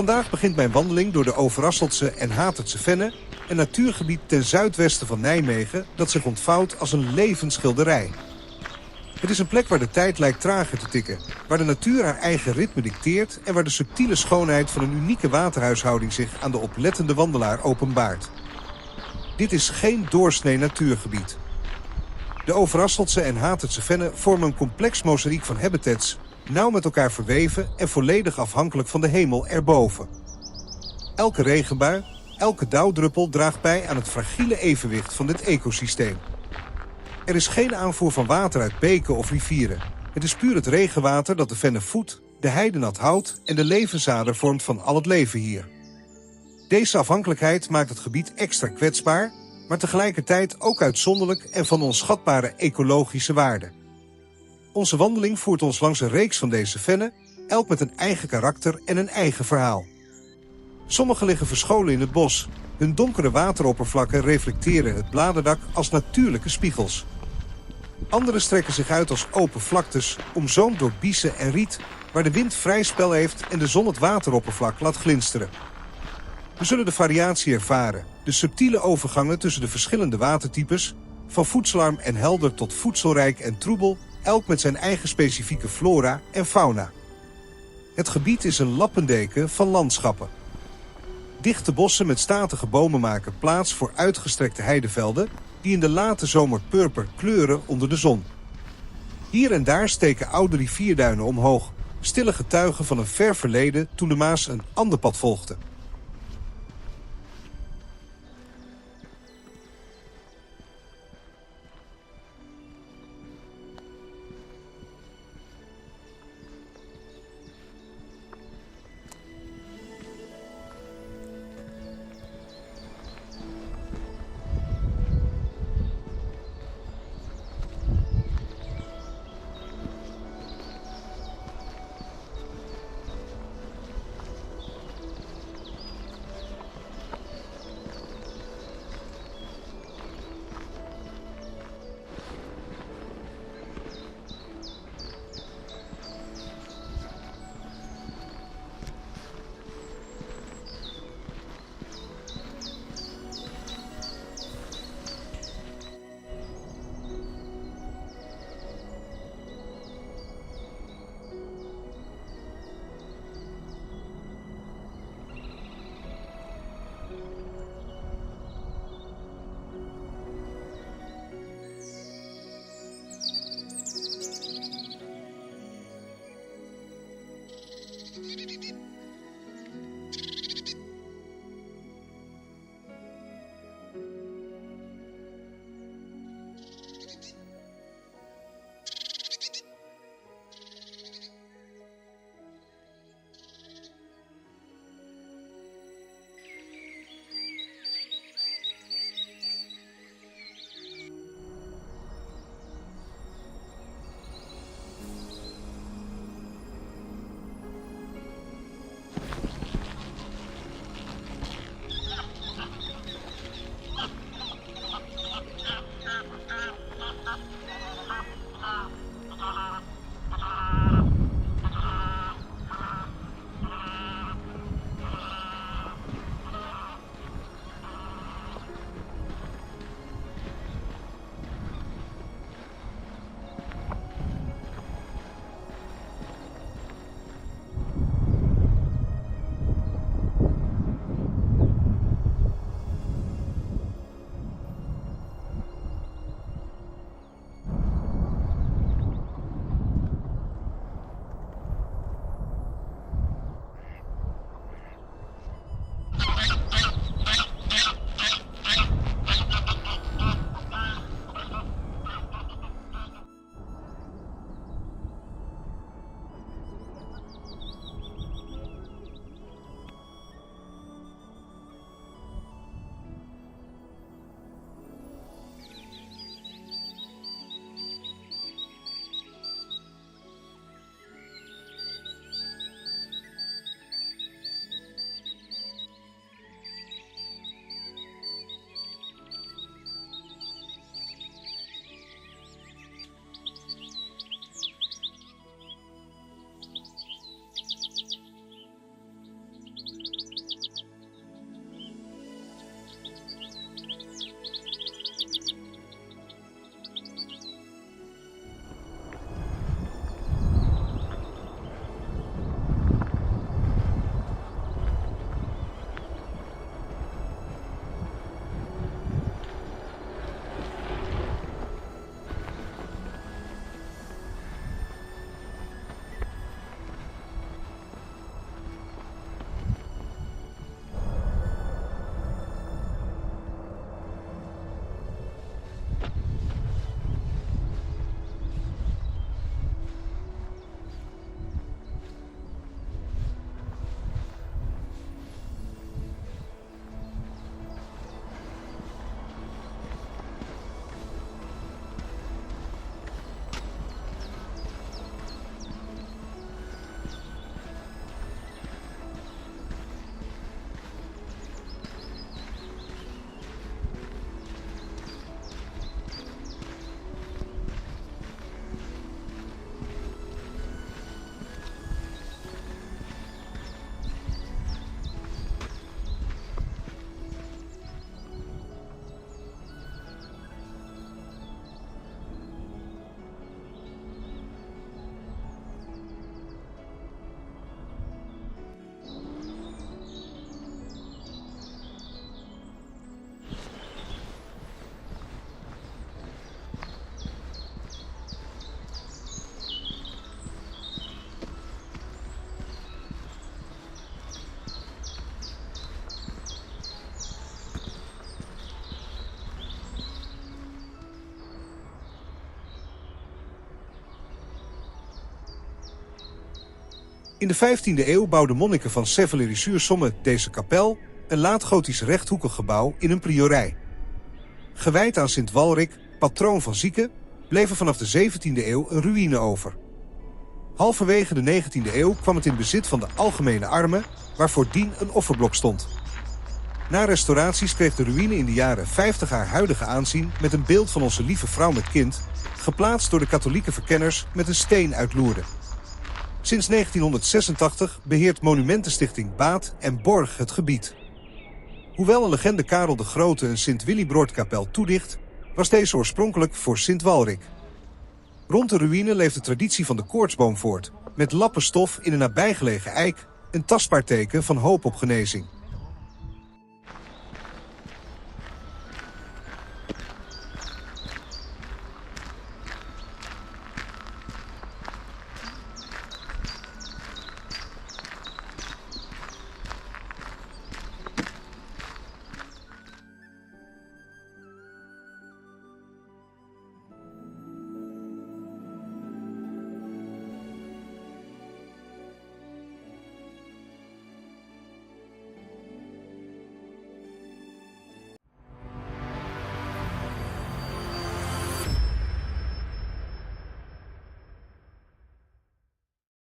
Vandaag begint mijn wandeling door de Overasseltse en Hatertse Vennen, een natuurgebied ten zuidwesten van Nijmegen dat zich ontvouwt als een levend schilderij. Het is een plek waar de tijd lijkt trager te tikken, waar de natuur haar eigen ritme dicteert en waar de subtiele schoonheid van een unieke waterhuishouding zich aan de oplettende wandelaar openbaart. Dit is geen doorsnee natuurgebied. De Overasseltse en Hatertse Vennen vormen een complex mozaïek van habitats, nauw met elkaar verweven en volledig afhankelijk van de hemel erboven. Elke regenbui, elke dauwdruppel draagt bij aan het fragiele evenwicht van dit ecosysteem. Er is geen aanvoer van water uit beken of rivieren. Het is puur het regenwater dat de vennen voedt, de heide nat houdt en de levensader vormt van al het leven hier. Deze afhankelijkheid maakt het gebied extra kwetsbaar, maar tegelijkertijd ook uitzonderlijk en van onschatbare ecologische waarde. Onze wandeling voert ons langs een reeks van deze vennen, elk met een eigen karakter en een eigen verhaal. Sommige liggen verscholen in het bos. Hun donkere wateroppervlakken reflecteren het bladerdak als natuurlijke spiegels. Andere strekken zich uit als open vlaktes, omzoomd door biezen en riet, waar de wind vrij spel heeft en de zon het wateroppervlak laat glinsteren. We zullen de variatie ervaren, de subtiele overgangen tussen de verschillende watertypes, van voedselarm en helder tot voedselrijk en troebel, elk met zijn eigen specifieke flora en fauna. Het gebied is een lappendeken van landschappen. Dichte bossen met statige bomen maken plaats voor uitgestrekte heidevelden, die in de late zomer purper kleuren onder de zon. Hier en daar steken oude rivierduinen omhoog, stille getuigen van een ver verleden toen de Maas een ander pad volgde. In de 15e eeuw bouwden monniken van Chevalerie-sur-Somme deze kapel, een laatgotisch rechthoekig gebouw in een priorij. Gewijd aan Sint Walrick, patroon van zieken, bleef er vanaf de 17e eeuw een ruïne over. Halverwege de 19e eeuw kwam het in bezit van de algemene armen, waar voordien een offerblok stond. Na restauraties kreeg de ruïne in de jaren 50 haar huidige aanzien met een beeld van onze lieve vrouw met kind, geplaatst door de katholieke verkenners met een steen uit Loerden. Sinds 1986 beheert Monumentenstichting Baat en Borg het gebied. Hoewel een legende Karel de Grote een Sint-Willibrordkapel toedicht, was deze oorspronkelijk voor Sint Walrick. Rond de ruïne leeft de traditie van de koortsboom voort, met lappen stof in een nabijgelegen eik, een tastbaar teken van hoop op genezing.